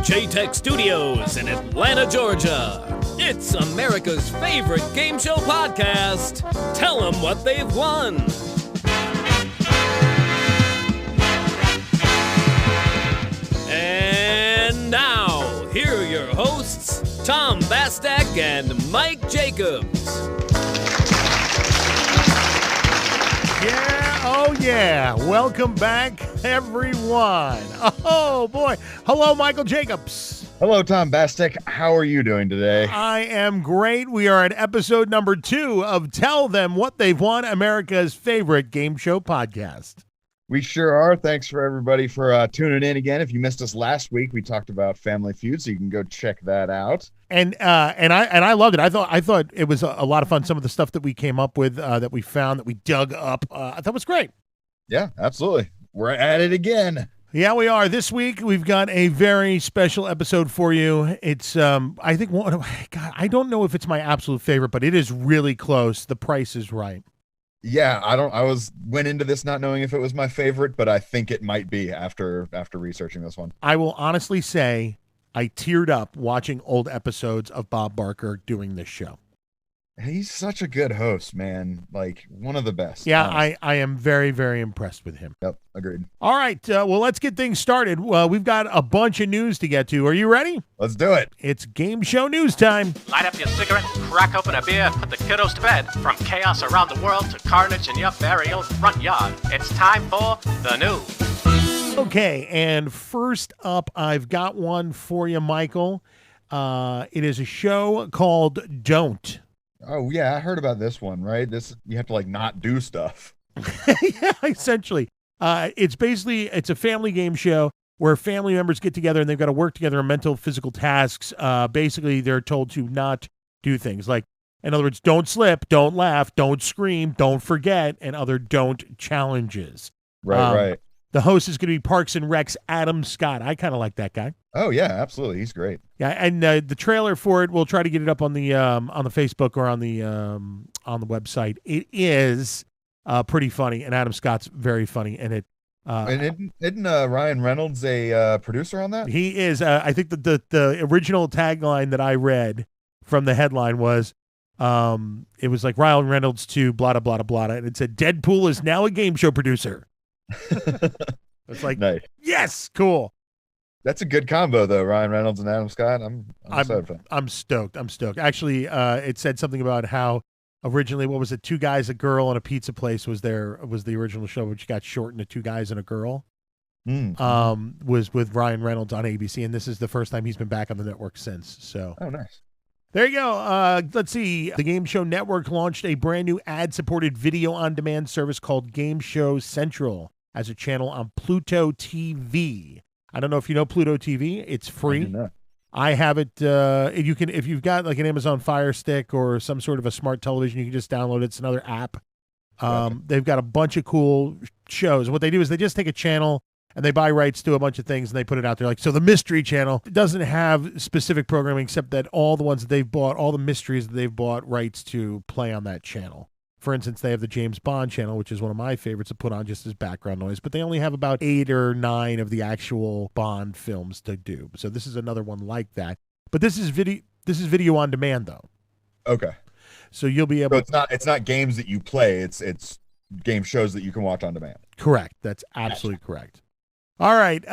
J-Tech Studios in Atlanta, Georgia. It's America's favorite game show podcast. Tell them what they've won. And now, here are your hosts, Tom Bastek and Mike Jacobs. Yeah, oh yeah. Welcome back, everyone. Oh boy. Hello, Michael Jacobs. Hello, Tom Bastek. How are you doing today? I am great. We are at episode number 2 of Tell Them What They've Won, America's favorite game show podcast. We sure are. Thanks for everybody for tuning in again. If you missed us last week, we talked about Family Feud, so you can go check that out. And I loved it. I thought it was a lot of fun. Some of the stuff that we came up with, that we found, that we dug up, I thought was great. Yeah, absolutely. We're at it again. Yeah, we are. This week we've got a very special episode for you. It's I think God, I don't know if it's my absolute favorite, but it is really close. The Price is Right. Yeah, I went into this not knowing if it was my favorite, but I think it might be after researching this one. I will honestly say I teared up watching old episodes of Bob Barker doing this show. He's such a good host, man. Like, one of the best. Yeah, I am very, very impressed with him. Yep, agreed. All right, well, let's get things started. We've got a bunch of news to get to. Are you ready? Let's do it. It's game show news time. Light up your cigarette, crack open a beer, put the kiddos to bed. From chaos around the world to carnage in your very own front yard, it's time for the news. Okay, and first up, I've got one for you, Michael. It is a show called Don't. Oh, yeah, I heard about this one, right? You have to, not do stuff. Yeah, essentially. It's a family game show where family members get together and they've got to work together on mental, physical tasks. Basically, they're told to not do things. Like, in other words, don't slip, don't laugh, don't scream, don't forget, and other don't challenges. Right. The host is going to be Parks and Rec's Adam Scott. I kind of like that guy. Oh, yeah, absolutely. He's great. Yeah, and the trailer for it, we'll try to get it up on the Facebook or on the website. It is pretty funny, and Adam Scott's very funny, and it. And isn't Ryan Reynolds a producer on that? He is. I think the original tagline that I read from the headline was, it was like Ryan Reynolds to blah blah blah blah, and it said Deadpool is now a game show producer. It's like, nice. Yes, cool. That's a good combo, though. Ryan Reynolds and Adam Scott. I'm excited for that. I'm stoked. Actually, it said something about how originally, what was it? 2 guys, a girl, and a pizza place was the original show, which got shortened to 2 guys and a girl. Was with Ryan Reynolds on ABC, and this is the first time he's been back on the network since. So, oh, nice. There you go. Let's see. The Game Show Network launched a brand new ad-supported video-on-demand service called Game Show Central as a channel on Pluto TV. I don't know if you know Pluto TV. It's free. I have it. You can, if you've got like an Amazon Fire Stick or some sort of a smart television, you can just download it. It's another app. They've got a bunch of cool shows. And what they do is they just take a channel and they buy rights to a bunch of things and they put it out there. Like, so the Mystery Channel doesn't have specific programming except that all the ones that they've bought, all the mysteries that they've bought rights to play on that channel. For instance, they have the James Bond channel, which is one of my favorites to put on just as background noise, but they only have about 8 or 9 of the actual Bond films to do. So this is another one like that. But this is video on demand, though. Okay. So you'll be able. So it's not games that you play. It's game shows that you can watch on demand. Correct. That's absolutely correct. All right.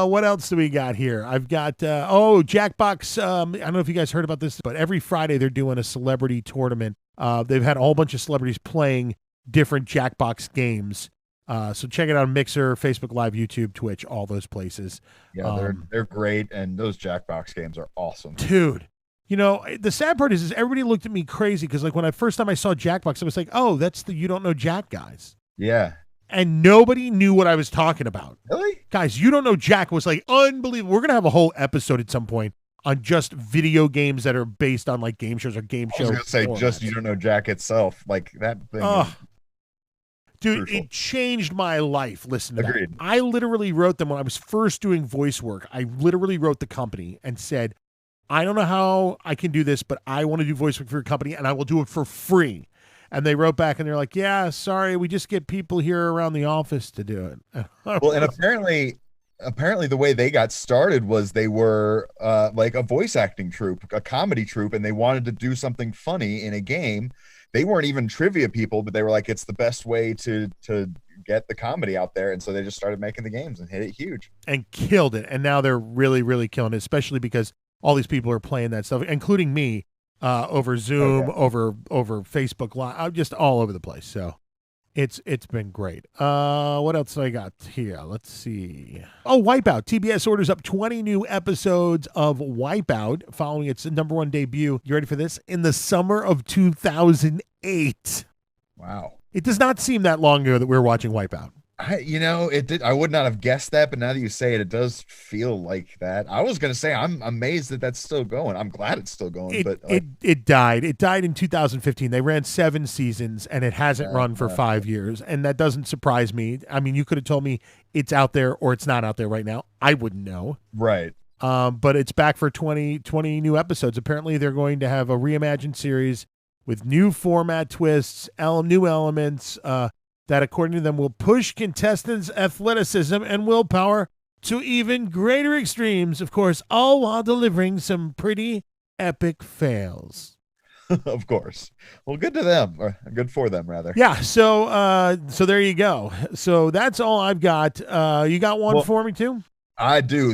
What else do we got here? I've got Jackbox. I don't know if you guys heard about this, but every Friday they're doing a celebrity tournament. They've had a whole bunch of celebrities playing different Jackbox games. So check it out on Mixer, Facebook Live, YouTube, Twitch, all those places. Yeah, they're great, and those Jackbox games are awesome. Dude, you know, the sad part is everybody looked at me crazy because like when first time I saw Jackbox, I was like, oh, that's the You Don't Know Jack guys. Yeah. And nobody knew what I was talking about. Really? Guys, You Don't Know Jack was like unbelievable. We're going to have a whole episode at some point on just video games that are based on like game shows or game shows. I was going to say just You Don't Know Jack itself. Like that thing. Dude, crucial. It changed my life. Listen to Agreed. that. I literally wrote them when I was first doing voice work. I literally wrote the company and said, I don't know how I can do this, but I want to do voice work for your company and I will do it for free. And they wrote back and they're like, yeah, sorry, we just get people here around the office to do it. Well, and apparently apparently the way they got started was they were like a voice acting troupe, a comedy troupe, and they wanted to do something funny in a game. They weren't even trivia people, but they were like, it's the best way to get the comedy out there. And so they just started making the games and hit it huge. And killed it. And now they're really, really killing it, especially because all these people are playing that stuff, including me, over Zoom, over Facebook Live, just all over the place. So it's been great. What else I got here? Let's see. Oh, Wipeout. TBS orders up 20 new episodes of Wipeout following its #1 debut. You ready for this? In the summer of 2008. Wow. It does not seem that long ago that we were watching Wipeout. I would not have guessed that, but now that you say it, it does feel like that. I was going to say, I'm amazed that that's still going. I'm glad it's still going, but it died. It died in 2015. They ran 7 seasons and it hasn't run for 5 years. And that doesn't surprise me. I mean, you could have told me it's out there or it's not out there right now. I wouldn't know. Right. But it's back for 20 new episodes. Apparently they're going to have a reimagined series with new format twists, new elements, that, according to them, will push contestants' athleticism and willpower to even greater extremes, of course, all while delivering some pretty epic fails. Of course. Well, good to them, or good for them, rather. Yeah, so there you go. So that's all I've got. You got one for me, too? I do.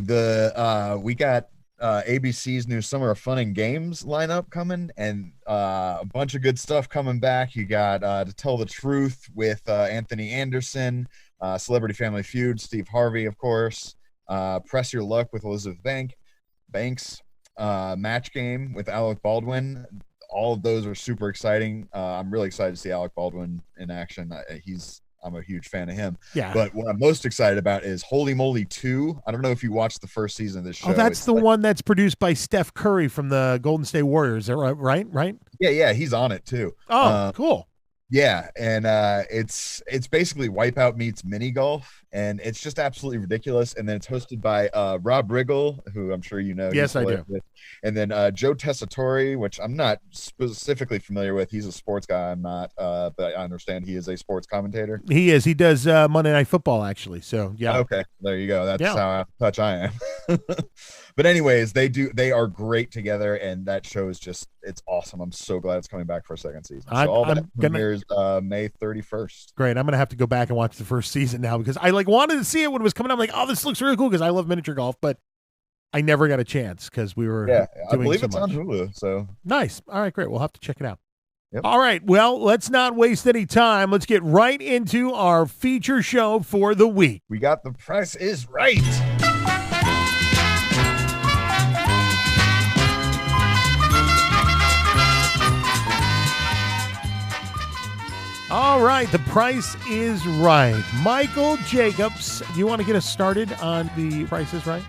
We got ABC's new Summer of Fun and Games lineup coming, and a bunch of good stuff coming back. You got To Tell the Truth with Anthony Anderson, Celebrity Family Feud, Steve Harvey, of course, Press Your Luck with Elizabeth Banks, Match Game with Alec Baldwin. All of those are super exciting. I'm really excited to see Alec Baldwin in action. I'm a huge fan of him. Yeah. But what I'm most excited about is Holy Moly 2. I don't know if you watched the first season of this show. Oh, that's the one that's produced by Steph Curry from the Golden State Warriors. Is that right? Right? Yeah, he's on it too. Oh, cool. Yeah, and it's basically Wipeout meets mini golf, and it's just absolutely ridiculous. And then it's hosted by Rob Riggle, who I'm sure you know. Yes, I do. And then Joe Tessitore, which I'm not specifically familiar with. He's a sports guy. I'm not, but I understand he is a sports commentator. He is. He does Monday Night Football, actually. So, yeah. Okay, there you go. That's how out of touch I am. But anyways, they are great together, and that show is it's awesome. I'm so glad it's coming back for a second season. So all that premieres May 31st. Great. I'm gonna have to go back and watch the first season now because I wanted to see it when it was coming out. I'm like, oh, this looks really cool because I love miniature golf, but I never got a chance because we were doing I believe so it's much. on Hulu. So nice. All right, great. We'll have to check it out. Yep. All right. Well, let's not waste any time. Let's get right into our feature show for the week. We got The Price is Right. All right, The Price is Right. Michael Jacobs, do you want to get us started on The Price is Right?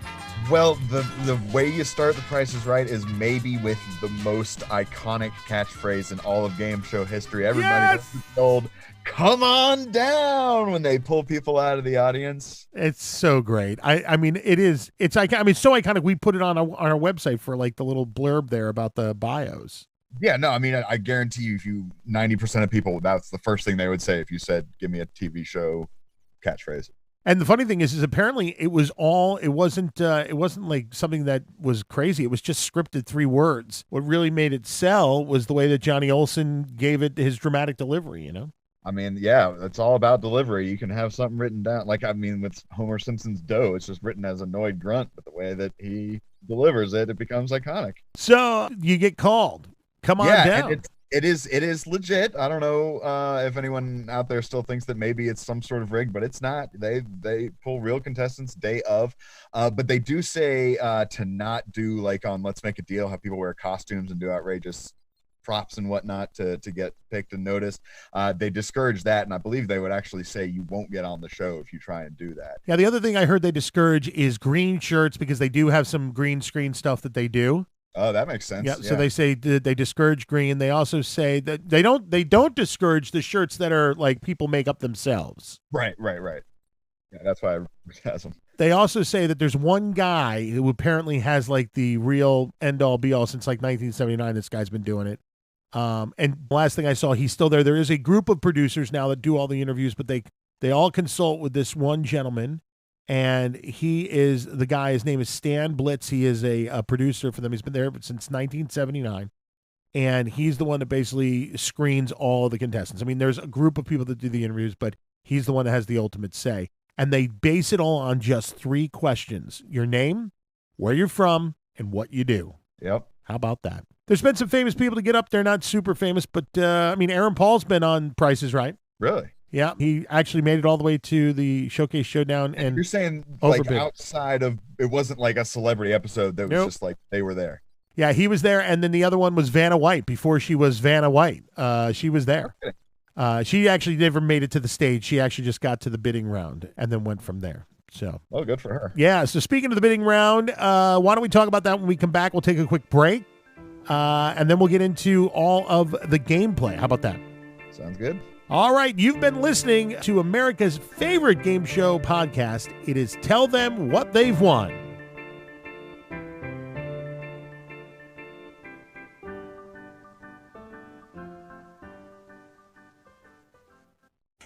Well, the way you start The Price is Right is maybe with the most iconic catchphrase in all of game show history. Everybody gets told, "Come on down," when they pull people out of the audience. It's so great. I mean, it's so iconic. We put it on our website for like the little blurb there about the bios. Yeah, no, I mean, I guarantee you, 90% of people, that's the first thing they would say if you said, "Give me a TV show catchphrase." And the funny thing is apparently it wasn't like something that was crazy. It was just scripted 3 words. What really made it sell was the way that Johnny Olson gave it his dramatic delivery, you know? I mean, yeah, it's all about delivery. You can have something written down. Like, I mean, with Homer Simpson's dough, it's just written as a annoyed grunt, but the way that he delivers it, it becomes iconic. So you get called. Come on down. And it is legit. I don't know if anyone out there still thinks that maybe it's some sort of rig, but it's not. They pull real contestants day of, but they do say to not do like on Let's Make a Deal, have people wear costumes and do outrageous props and whatnot to get picked and noticed. They discourage that, and I believe they would actually say you won't get on the show if you try and do that. Yeah, the other thing I heard they discourage is green shirts because they do have some green screen stuff that they do. Oh, that makes sense. Yeah, so they say they discourage green. They also say that they don't discourage the shirts that are like people make up themselves. Right. Yeah, that's why I has them. They also say that there's one guy who apparently has like the real end all be all since like 1979. This guy's been doing it. And the last thing I saw, he's still there. There is a group of producers now that do all the interviews, but they all consult with this one gentleman. And he is the guy, his name is Stan Blitz. He is a producer for them. He's been there since 1979. And he's the one that basically screens all of the contestants. I mean, there's a group of people that do the interviews, but he's the one that has the ultimate say. And they base it all on just 3 questions: your name, where you're from, and what you do. Yep. How about that? There's been some famous people to get up there, not super famous, but I mean, Aaron Paul's been on Price is Right. Really? Yeah, he actually made it all the way to the Showcase Showdown. And you're saying overbid. Like outside of, it wasn't like a celebrity episode that was just like they were there. Yeah, he was there, and then the other one was Vanna White. Before she was Vanna White, she was there. Okay. She actually never made it to the stage. She actually just got to the bidding round and then went from there. So, oh, good for her. Yeah, so speaking of the bidding round, why don't we talk about that when we come back? We'll take a quick break, and then we'll get into all of the gameplay. How about that? Sounds good. All right, you've been listening to America's favorite game show podcast. It is Tell Them What They've Won.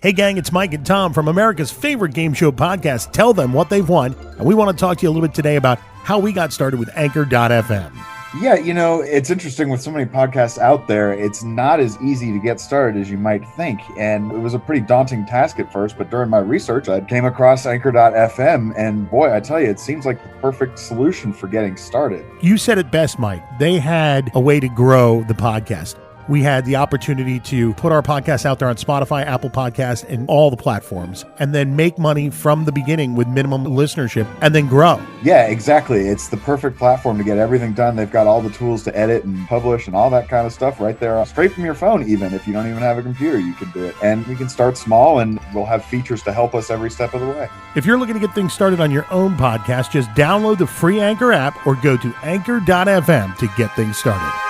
Hey gang, it's Mike and Tom from America's favorite game show podcast, Tell Them What They've Won, and we want to talk to you a little bit today about how we got started with Anchor.fm. Yeah, it's interesting with so many podcasts out there, it's not as easy to get started as you might think, and it was a pretty daunting task at first, but during my research, I came across Anchor.fm, and boy, I tell you, it seems like the perfect solution for getting started. You said it best, Mike. They had a way to grow the podcast. We had the opportunity to put our podcast out there on Spotify, Apple Podcasts, and all the platforms, and then make money from the beginning with minimum listenership and then grow. Yeah, exactly. It's the perfect platform to get everything done. They've got all the tools to edit and publish and all that kind of stuff right there, straight from your phone even. If you don't even have a computer, you can do it. And we can start small, and we'll have features to help us every step of the way. If you're looking to get things started on your own podcast, just download the free Anchor app or go to Anchor.fm to get things started.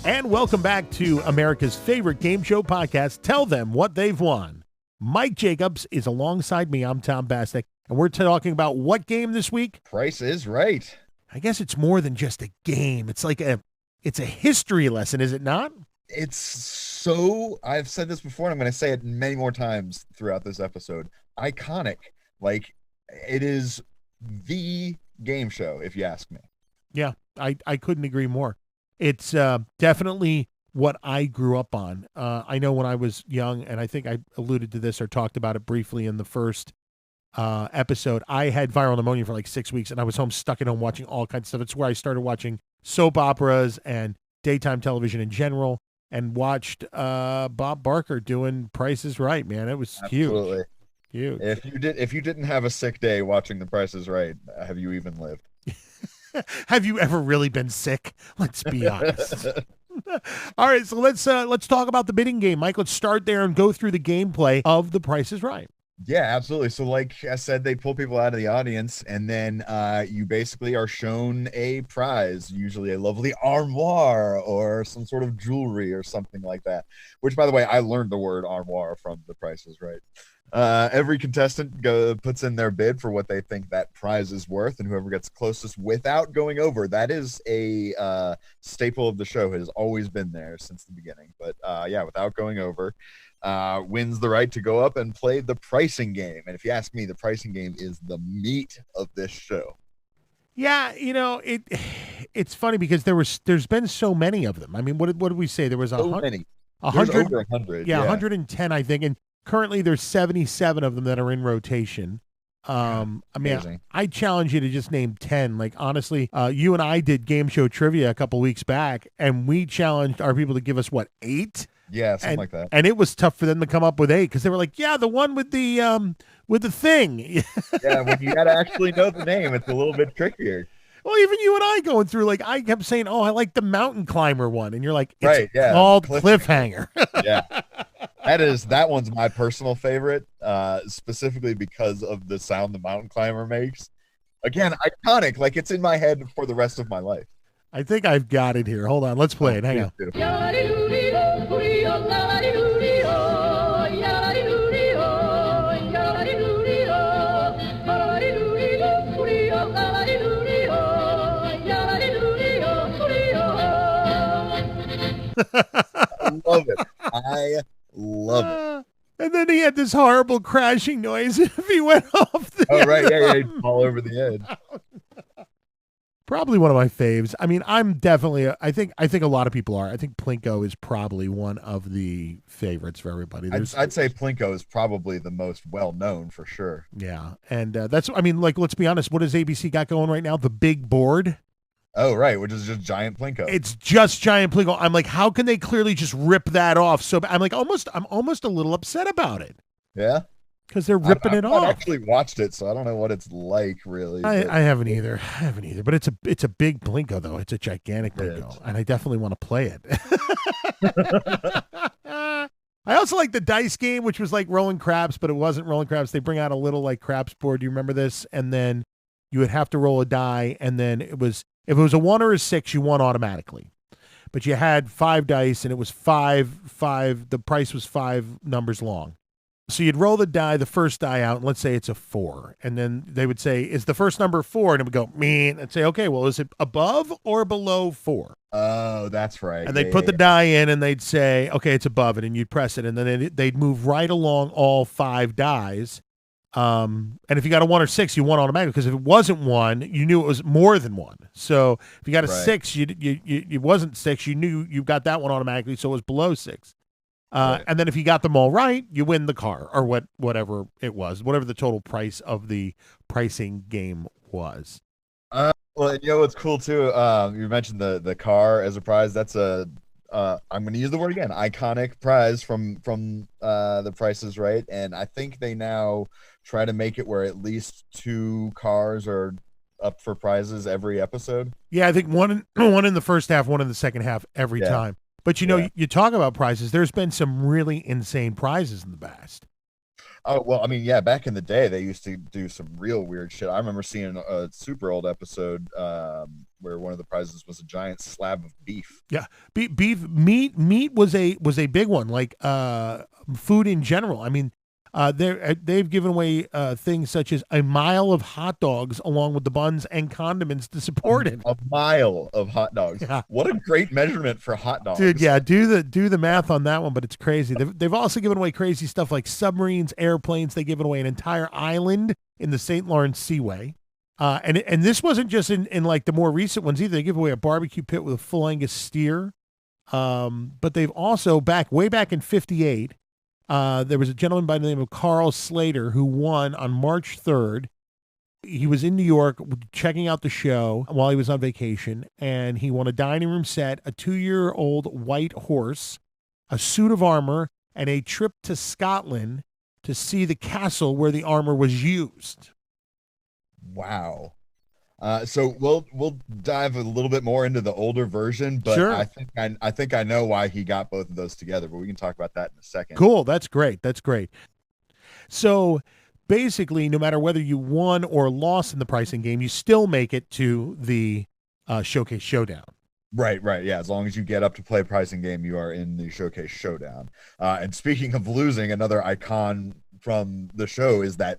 And welcome back to America's favorite game show podcast, Tell Them What They've Won. Mike Jacobs is alongside me. I'm Tom Basnick, and we're talking about what game this week? Price is Right. I guess it's more than just a game. It's like it's a history lesson, is it not? It's so, I've said this before, and I'm going to say it many more times throughout this episode, iconic. Like, it is the game show, if you ask me. Yeah, I couldn't agree more. It's definitely what I grew up on. I know when I was young, and I think I alluded to this or talked about it briefly in the first episode, I had viral pneumonia for like 6 weeks, and I was stuck at home watching all kinds of stuff. It's where I started watching soap operas and daytime television in general, and watched Bob Barker doing Price is Right, man. It was Absolutely. huge. If you didn't have a sick day watching The Price is Right, have you even lived? Have you ever really been sick? Let's be honest. All right, so let's talk about the bidding game, Mike. Let's start there and go through the gameplay of The Price is Right. Yeah, absolutely. So like I said, they pull people out of the audience, and then you basically are shown a prize, usually a lovely armoire or some sort of jewelry or something like that, which, by the way, I learned the word armoire from The Price is Right. Every contestant puts in their bid for what they think that prize is worth, and whoever gets closest without going over, that is a staple of the show, has always been there since the beginning. But yeah, without going over, wins the right to go up and play the pricing game. And if you ask me, the pricing game is the meat of this show. Yeah, it's funny because there's been so many of them. I mean, what did we say? There was so many. There's over 100. Yeah, 110, I think, and currently there's 77 of them that are in rotation. I mean, amazing. I challenge you to just name 10. Like, honestly, you and I did game show trivia a couple weeks back, and we challenged our people to give us 8? Yeah, something like that. And it was tough for them to come up with 8 because they were like, yeah, the one with the thing. Yeah, when you got to actually know the name, it's a little bit trickier. Well, even you and I going through, like, I kept saying, oh, I like the mountain climber one. And you're like, it's right, yeah, called Cliffhanger. Yeah. That one's my personal favorite, specifically because of the sound the mountain climber makes. Again, iconic. Like, it's in my head for the rest of my life. I think I've got it here. Hold on. Let's play it. Hang on. I love it. I love it. And then he had this horrible crashing noise if he went off the Oh, right. Yeah, he'd fall over the edge. Probably one of my faves. I mean, I'm definitely. I think a lot of people are. I think Plinko is probably one of the favorites for everybody. I'd say Plinko is probably the most well known for sure. Yeah, and that's. I mean, like, let's be honest. What does ABC got going right now? The big board. Oh, right, which is just giant Plinko. It's just giant Plinko. I'm like, how can they clearly just rip that off? So I'm like, I'm almost a little upset about it. Yeah. Because they're ripping it off. I've actually watched it, so I don't know what it's like, really. I haven't either. But it's a big Plinko, though. It's a gigantic Plinko, and I definitely want to play it. I also like the dice game, which was like rolling craps, but it wasn't rolling craps. They bring out a little like craps board. Do you remember this? And then you would have to roll a die, and then if it was a 1 or a 6, you won automatically. But you had 5 dice, and it was five. The price was 5 numbers long. So you'd roll the die, the first die out, and let's say it's a 4. And then they would say, is the first number 4? And it would go, mean, and say, okay, well, is it above or below 4? Oh, that's right. And they'd put the die in, and they'd say, okay, it's above it, and you'd press it. And then they'd move right along all 5 dies. And if you got a 1 or 6, you won automatically, because if it wasn't 1, you knew it was more than 1. So if you got a 6, you wasn't 6, you knew you got that one automatically, so it was below 6. Right. And then if you got them all right, you win the car or whatever it was, whatever the total price of the pricing game was. Well, you know what's cool too? You mentioned the car as a prize. That's I'm going to use the word again, iconic prize from the Price is Right, and I think they now try to make it where at least 2 cars are up for prizes every episode. Yeah, I think one in the first half, one in the second half every time. But, you talk about prizes. There's been some really insane prizes in the past. Oh, well, I mean, yeah, back in the day, they used to do some real weird shit. I remember seeing a super old episode where one of the prizes was a giant slab of beef. Yeah, meat was a big one, like food in general. I mean, they've given away things such as a mile of hot dogs along with the buns and condiments to support it. A mile of hot dogs. Yeah. What a great measurement for hot dogs. Dude, yeah, do the math on that one, but it's crazy. They've also given away crazy stuff like submarines, airplanes. They given away an entire island in the St. Lawrence Seaway. And this wasn't just in like the more recent ones either. They give away a barbecue pit with a full Angus steer. But they've also way back in 58, there was a gentleman by the name of Carl Slater who won on March 3rd. He was in New York checking out the show while he was on vacation, and he won a dining room set, a 2-year-old white horse, a suit of armor, and a trip to Scotland to see the castle where the armor was used. Wow. So we'll dive a little bit more into the older version, but sure. I think I know why he got both of those together, but we can talk about that in a second. Cool. That's great. So basically, no matter whether you won or lost in the pricing game, you still make it to the Showcase Showdown. Right. Yeah. As long as you get up to play pricing game, you are in the Showcase Showdown. And speaking of losing, another icon from the show is that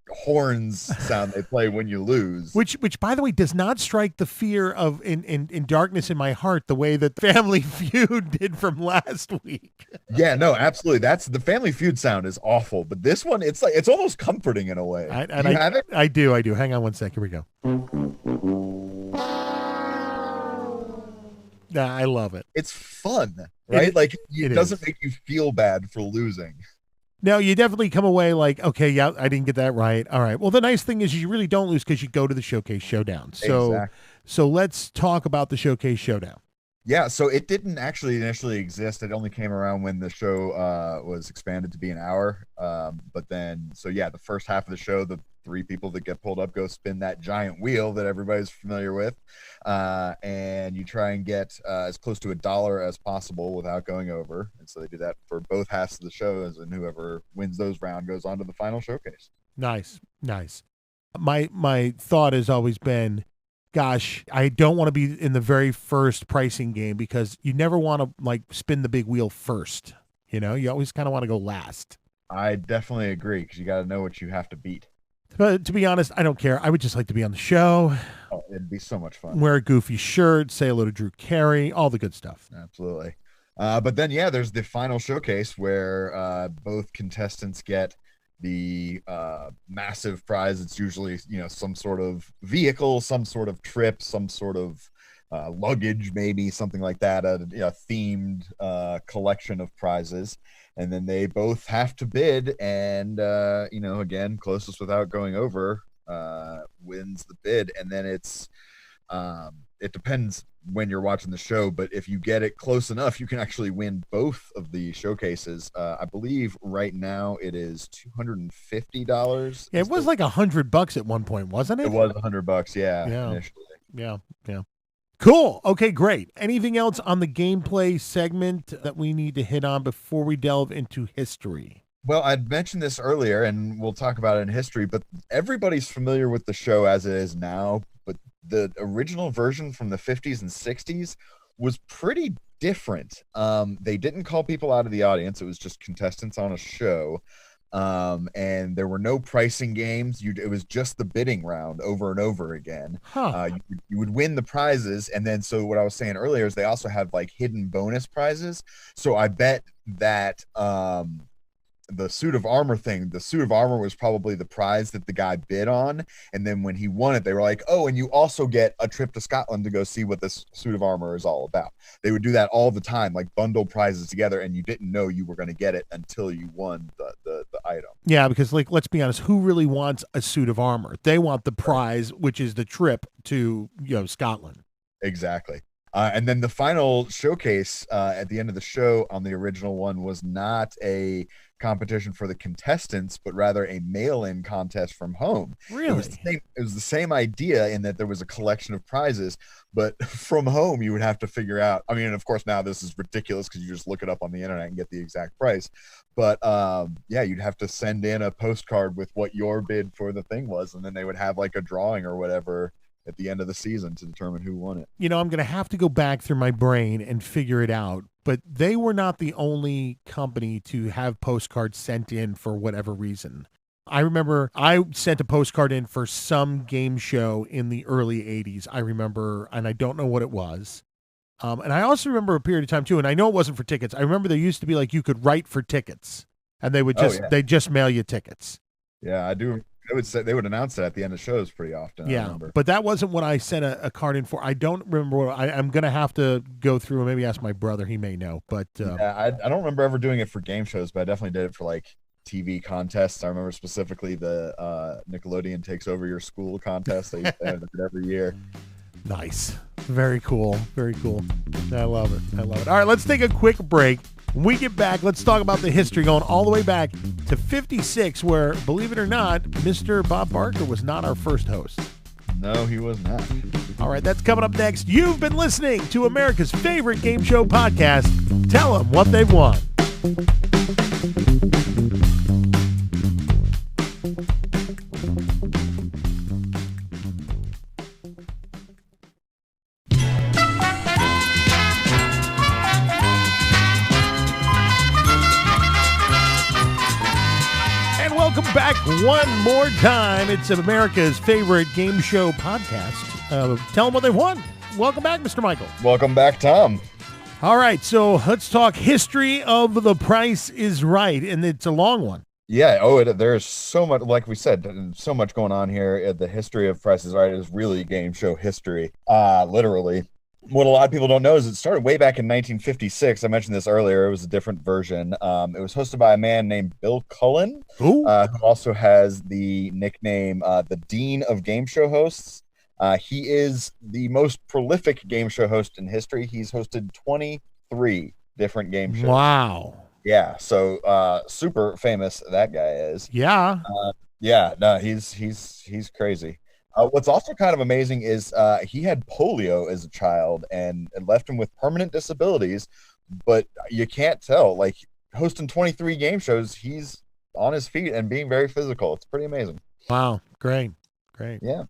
horns sound they play when you lose, which by the way does not strike the fear of in darkness in my heart the way that Family Feud did from last week. Yeah, no, absolutely. That's the Family Feud sound is awful, but this one it's almost comforting in a way. Do you have it? I do. Hang on one sec. Here we go. I love it. It's fun, right? It doesn't make you feel bad for losing. No, you definitely come away like, okay, yeah, I didn't get that right. All right. Well, the nice thing is you really don't lose because you go to the Showcase Showdown. So let's talk about the Showcase Showdown. Yeah, so it didn't actually initially exist. It only came around when the show was expanded to be an hour. But then, the first half of the show, the 3 people that get pulled up go spin that giant wheel that everybody's familiar with. And you try and get as close to $1 as possible without going over. And so they do that for both halves of the shows, and whoever wins those rounds goes on to the final showcase. Nice. My thought has always been, gosh, I don't want to be in the very first pricing game because you never want to spin the big wheel first. You always kind of want to go last. I definitely agree because you got to know what you have to beat. But to be honest, I don't care. I would just like to be on the show. Oh, it'd be so much fun. Wear a goofy shirt, say hello to Drew Carey, all the good stuff. Absolutely. But then, yeah, there's the final showcase where both contestants get the massive prize. It's usually, some sort of vehicle, some sort of trip, some sort of luggage, maybe something like that, a themed collection of prizes. And then they both have to bid, and again, closest without going over wins the bid. And then it depends when you're watching the show, but if you get it close enough, you can actually win both of the showcases. I believe right now it is $250. Yeah, it was like $100 at one point, wasn't it? It was $100, yeah. Initially. Yeah. Cool. Okay, great. Anything else on the gameplay segment that we need to hit on before we delve into history? Well, I'd mentioned this earlier, and we'll talk about it in history, but everybody's familiar with the show as it is now, but the original version from the 50s and 60s was pretty different. They didn't call people out of the audience. It was just contestants on a show. And there were no pricing games. It was just the bidding round over and over again. You would win the prizes. And then, so what I was saying earlier is they also have like hidden bonus prizes. So I bet that, the suit of armor was probably the prize that the guy bid on. And then when he won it, they were like, oh, and you also get a trip to Scotland to go see what this suit of armor is all about. They would do that all the time, like bundle prizes together, and you didn't know you were going to get it until you won the item. Yeah, because let's be honest, who really wants a suit of armor? They want the prize, which is the trip to Scotland. Exactly. And then the final showcase at the end of the show on the original one was not a competition for the contestants, but rather a mail-in contest from home. Really? It was the same idea in that there was a collection of prizes, but from home you would have to figure out. I mean, of course, now this is ridiculous because you just look it up on the internet and get the exact price. But you'd have to send in a postcard with what your bid for the thing was, and then they would have like a drawing or whatever at the end of the season to determine who won it. I'm going to have to go back through my brain and figure it out, but they were not the only company to have postcards sent in for whatever reason. I remember I sent a postcard in for some game show in the early 80s. I remember, and I don't know what it was. And I also remember a period of time too, and I know it wasn't for tickets. I remember there used to be like you could write for tickets, and they would they'd just mail you tickets. Yeah, I do. They would announce that at the end of shows pretty often. Yeah, but that wasn't what I sent a card in for. I don't remember. I'm going to have to go through and maybe ask my brother. He may know. But I don't remember ever doing it for game shows, but I definitely did it for like TV contests. I remember specifically the Nickelodeon Takes Over Your School contest. They used to have it every year. Nice. Very cool. Very cool. I love it. All right, let's take a quick break. When we get back, let's talk about the history going all the way back to 56, where, believe it or not, Mr. Bob Barker was not our first host. No, he was not. All right, that's coming up next. You've been listening to America's favorite game show podcast. Tell them what they've won. Welcome back one more time. It's America's favorite game show podcast. Tell them what they've won. Welcome back, Mr. Michael. Welcome back, Tom. All right, so let's talk history of The Price is Right, and it's a long one. Yeah, there's so much, like we said, so much going on here. The history of Price is Right is really game show history, literally. What a lot of people don't know is it started way back in 1956. I mentioned this earlier. It was a different version. It was hosted by a man named Bill Cullen, who also has the nickname the Dean of Game Show Hosts. He is the most prolific game show host in history. He's hosted 23 different game shows. Wow. Yeah, so super famous that guy is. Yeah. He's crazy. What's also kind of amazing is he had polio as a child and it left him with permanent disabilities, but you can't tell. Like, hosting 23 game shows, he's on his feet and being very physical. It's pretty amazing. Wow. Great. Yeah.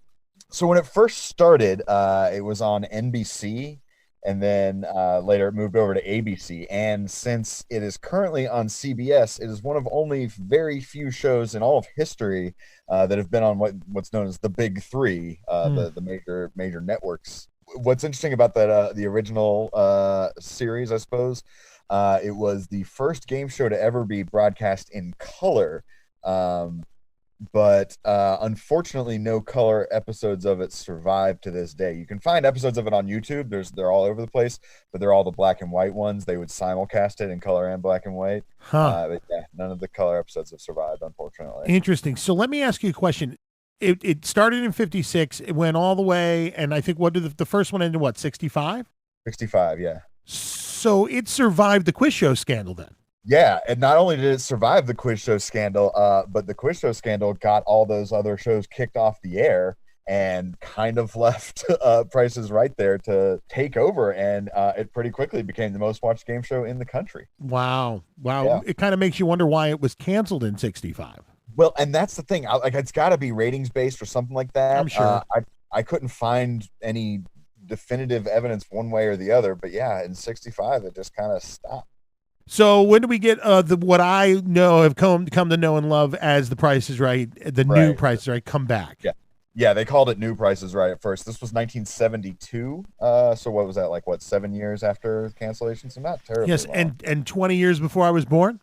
So when it first started, it was on NBC, and then later it moved over to ABC. And since it is currently on CBS, it is one of only very few shows in all of history that have been on what's known as the Big Three, the major networks. What's interesting about that, the original series, I suppose, It was the first game show to ever be broadcast in color. But unfortunately, no color episodes of it survive to this day. You can find episodes of it on YouTube. They're all over the place, but they're all the black and white ones. They would simulcast it in color and black and white. But yeah, none of the color episodes have survived, unfortunately. Interesting. So let me ask you a question. It started in 56. It went all the way, and I think the first one ended what, 65? 65, yeah. So it survived the quiz show scandal then. Yeah, and not only did it survive the quiz show scandal, but the quiz show scandal got all those other shows kicked off the air and kind of left Price is Right there to take over, and it pretty quickly became the most watched game show in the country. Wow. Yeah. It kind of makes you wonder why it was canceled in 65. Well, and that's the thing. Like, it's got to be ratings based or something like that. I'm sure. I couldn't find any definitive evidence one way or the other, but yeah, in 65 it just kind of stopped. So when do we get what I know have come to know and love as The Price is Right, new Price is Right, come back? Yeah, they called it New Price is Right at first. This was 1972. So what was that, like, 7 years after cancellation? So not terribly Yes, long. and 20 years before I was born?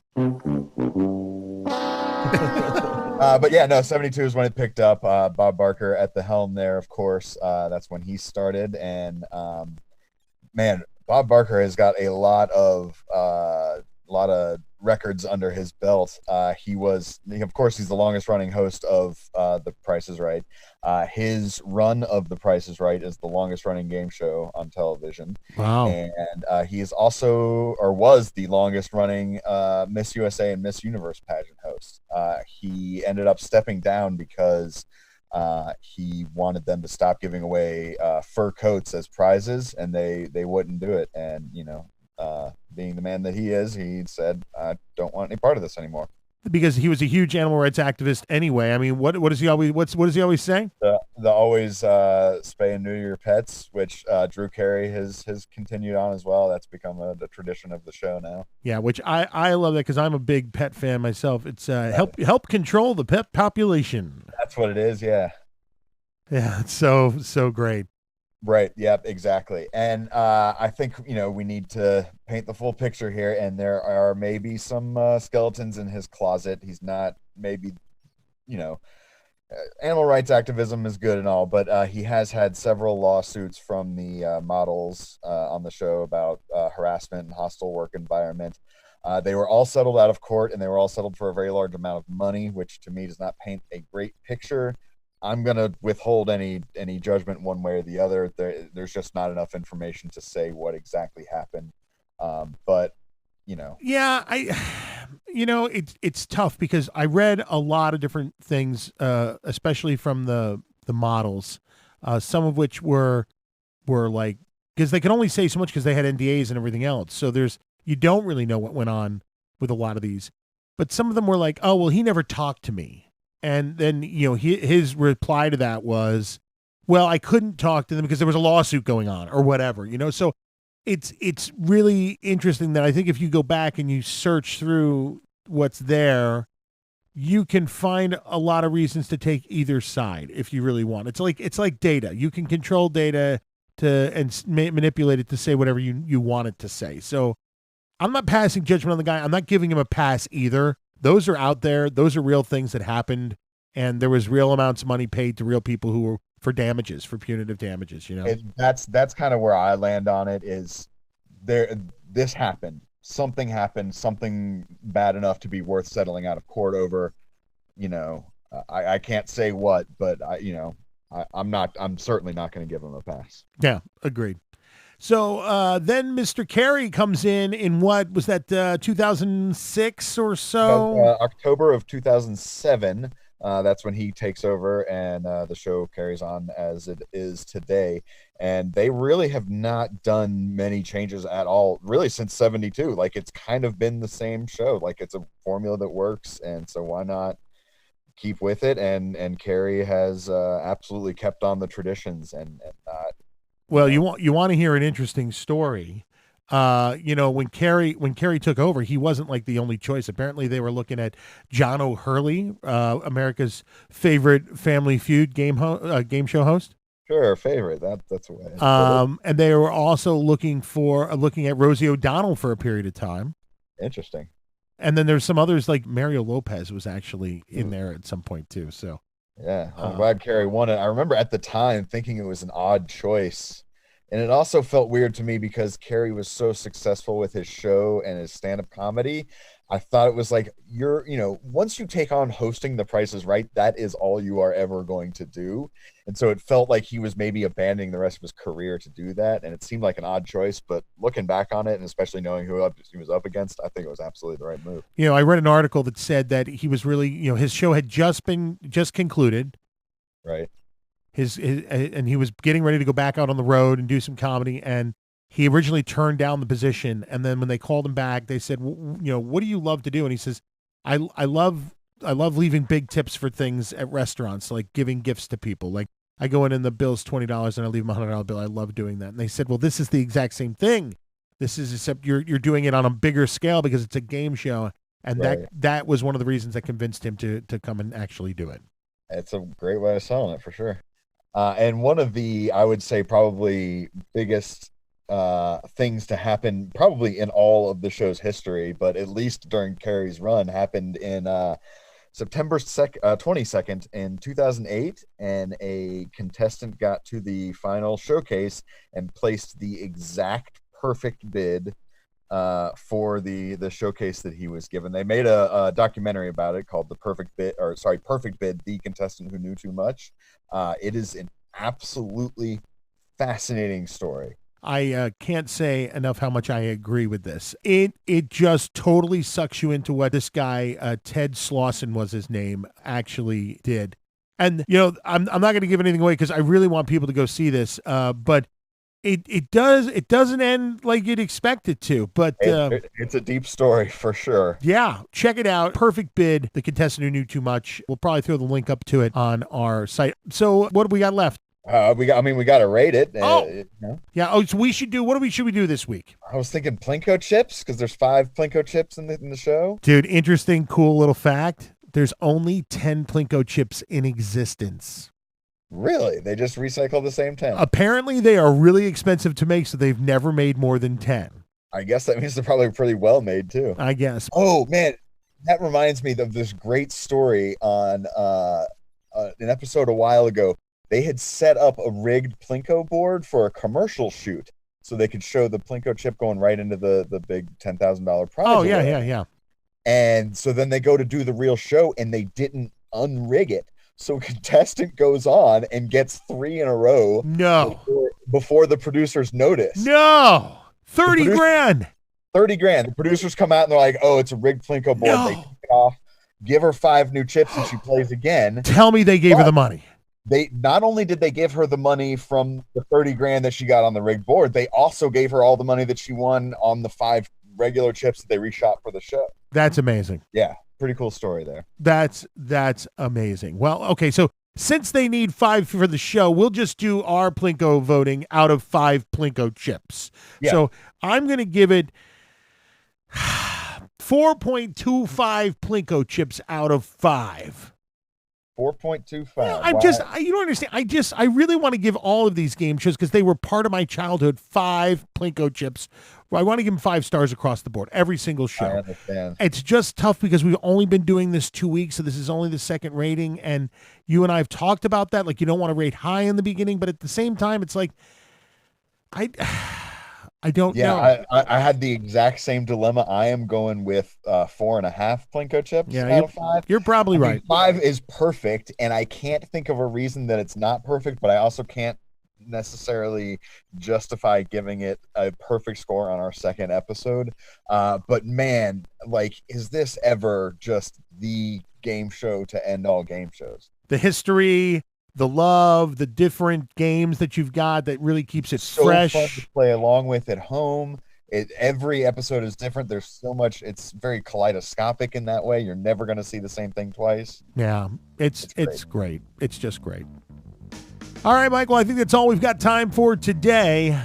But yeah, no, 72 is when it picked up. Bob Barker at the helm there, of course. That's when he started. And man, Bob Barker has got a lot of records under his belt. Of course, he's the longest running host of The Price is Right. His run of The Price is Right is the longest running game show on television. Wow. And he is also, or was the longest running Miss USA and Miss Universe pageant host. He ended up stepping down because he wanted them to stop giving away fur coats as prizes, and they wouldn't do it. And being the man that he is, he said, I don't want any part of this anymore. Because he was a huge animal rights activist anyway. I mean, what does he always say? The always spay and neuter your pets, which Drew Carey has continued on as well. That's become a tradition of the show now. Yeah, which I love that because I'm a big pet fan myself. It's help control the pet population. That's what it is. Yeah. Yeah, it's so great. Right. Yep. Exactly. And I think we need to paint the full picture here. And there are maybe some skeletons in his closet. He's not maybe, animal rights activism is good and all, but he has had several lawsuits from the models on the show about harassment and hostile work environment. They were all settled out of court, and they were all settled for a very large amount of money, which to me does not paint a great picture. I'm going to withhold any judgment one way or the other. There's just not enough information to say what exactly happened. But. Yeah, it's tough because I read a lot of different things, especially from the models, some of which were like, because they can only say so much because they had NDAs and everything else. So you don't really know what went on with a lot of these, but some of them were like, oh, well, he never talked to me. And then, his reply to that was, well, I couldn't talk to them because there was a lawsuit going on or whatever, so it's really interesting that I think if you go back and you search through what's there, you can find a lot of reasons to take either side if you really want. It's like data. You can control data and manipulate it to say whatever you want it to say. So I'm not passing judgment on the guy. I'm not giving him a pass either. Those are out there. Those are real things that happened, and there was real amounts of money paid to real people who were for damages, for punitive damages. That's kind of where I land on it. Is this happened? Something happened. Something bad enough to be worth settling out of court over. I can't say what, but I'm certainly not going to give him a pass. Yeah, agreed. So then Mr. Carey comes in what was that, 2006 or so? October of 2007. That's when he takes over, and the show carries on as it is today. And they really have not done many changes at all, really, since 72. Like, it's kind of been the same show. Like, it's a formula that works, and so why not keep with it? And Carey has absolutely kept on the traditions and not. Well, you want to hear an interesting story. When Carey took over, he wasn't like the only choice. Apparently, they were looking at John O'Hurley, America's favorite Family Feud game show host. Sure, favorite. That's a way. And they were also looking at Rosie O'Donnell for a period of time. Interesting. And then there's some others like Mario Lopez was actually in there at some point too. So yeah, I'm glad Carrie won it. I remember at the time thinking it was an odd choice. And it also felt weird to me because Carrie was so successful with his show and his stand-up comedy. I thought it was like, once you take on hosting The Price is Right, that is all you are ever going to do. And so it felt like he was maybe abandoning the rest of his career to do that. And it seemed like an odd choice, but looking back on it, and especially knowing who he was up against, I think it was absolutely the right move. I read an article that said that he was really, his show had just concluded. Right. And he was getting ready to go back out on the road and do some comedy, and he originally turned down the position, and then when they called him back, they said, what do you love to do? And he says, I love leaving big tips for things at restaurants, like giving gifts to people. Like I go in the bill's $20 and I leave them a $100 bill. I love doing that. And they said, well, this is the exact same thing. This is, except you're doing it on a bigger scale because it's a game show. And right. that was one of the reasons that convinced him to come and actually do it. It's a great way of selling it for sure. And one of the, I would say, probably biggest things to happen probably in all of the show's history, but at least during Carrie's run, happened in September 22nd in 2008, and a contestant got to the final showcase and placed the exact perfect bid for the showcase that he was given. They made a documentary about it called Perfect Bid, The Contestant Who Knew Too Much. It is an absolutely fascinating story. I can't say enough how much I agree with this. It just totally sucks you into what this guy, Ted Slauson was his name, actually did. And, I'm not going to give anything away because I really want people to go see this. But it doesn't end like you'd expect it to. But it's a deep story for sure. Yeah, check it out. Perfect Bid, The Contestant Who Knew Too Much. We'll probably throw the link up to it on our site. So what do we got left? We got to rate it. Yeah. Oh, so what should we do this week? I was thinking Plinko chips, because there's 5 Plinko chips in the show. Dude, interesting, cool little fact. There's only 10 Plinko chips in existence. Really? They just recycle the same 10? Apparently they are really expensive to make, so they've never made more than 10. I guess that means they're probably pretty well made too. I guess. Oh man, that reminds me of this great story on an episode a while ago. They had set up a rigged Plinko board for a commercial shoot, so they could show the Plinko chip going right into the big $10,000 prize. Oh yeah. And so then they go to do the real show, and they didn't unrig it. So a contestant goes on and gets 3 in a row. No. Before the producers notice. No. 30 grand. 30 grand. The producers come out and they're like, oh, it's a rigged Plinko board. No. They take it off, give her 5 new chips, and she plays again. Tell me they gave her the money. They not only did they give her the money from the 30 grand that she got on the rigged board, they also gave her all the money that she won on the 5 regular chips that they reshot for the show. That's amazing. Yeah. Pretty cool story there. That's amazing. Well, okay, so since they need 5 for the show, we'll just do our Plinko voting out of 5 Plinko chips. Yeah. So I'm going to give it 4.25 Plinko chips out of 5. 4.25. You don't understand. I really want to give all of these game shows, because they were part of my childhood, 5 Plinko chips. I want to give them 5 stars across the board, every single show. I understand. It's just tough because we've only been doing this 2 weeks, so this is only the second rating. And you and I have talked about that. Like, you don't want to rate high in the beginning, but at the same time, it's like, I don't know. Yeah, I had the exact same dilemma. I am going with 4.5 Plinko chips out of 5. You're probably right. 5 is perfect, and I can't think of a reason that it's not perfect, but I also can't necessarily justify giving it a perfect score on our second episode. But man, like, is this ever just the game show to end all game shows? The history, the love, the different games that you've got that really keeps it fresh. So fun to play along with at home. Every episode is different. There's so much. It's very kaleidoscopic in that way. You're never going to see the same thing twice. Yeah, it's great. It's just great. All right, Michael, I think that's all we've got time for today.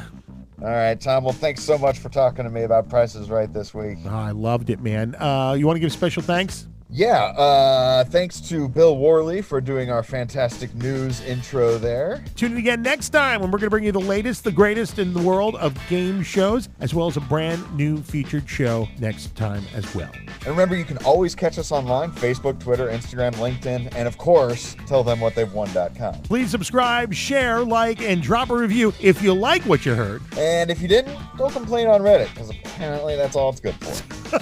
All right, Tom. Well, thanks so much for talking to me about Price is Right this week. Oh, I loved it, man. You want to give special thanks? Yeah, thanks to Bill Worley for doing our fantastic news intro there. Tune in again next time when we're going to bring you the latest, the greatest in the world of game shows, as well as a brand new featured show next time as well. And remember, you can always catch us online, Facebook, Twitter, Instagram, LinkedIn, and of course, tellthemwhatthey've won.com. Please subscribe, share, like, and drop a review if you like what you heard. And if you didn't, go complain on Reddit, because apparently that's all it's good for.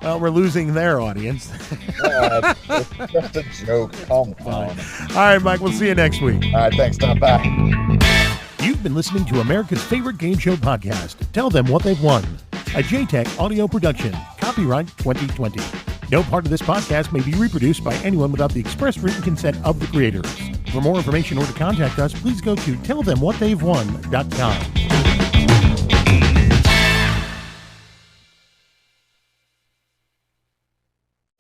Well, we're losing their audience. It's just a joke. Come on. All right, Mike, we'll see you next week. All right, thanks, Tom. Bye. You've been listening to America's favorite game show podcast, Tell Them What They've Won, a JTech audio production, copyright 2020. No part of this podcast may be reproduced by anyone without the express written consent of the creators. For more information or to contact us, please go to tellthemwhatthey'vewon.com.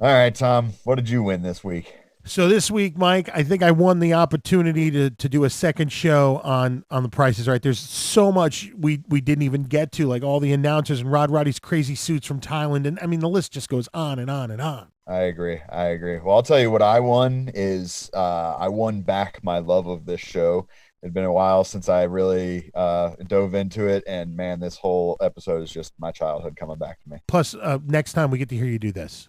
All right, Tom, what did you win this week? So this week, Mike, I think I won the opportunity to do a second show on The Price is Right. There's so much we didn't even get to, like all the announcers and Roddy's crazy suits from Thailand. And I mean, the list just goes on and on and on. I agree. Well, I'll tell you what I won is I won back my love of this show. It'd been a while since I really dove into it. And man, this whole episode is just my childhood coming back to me. Plus, next time we get to hear you do this.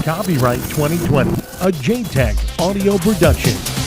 Copyright 2020, a JTech audio production.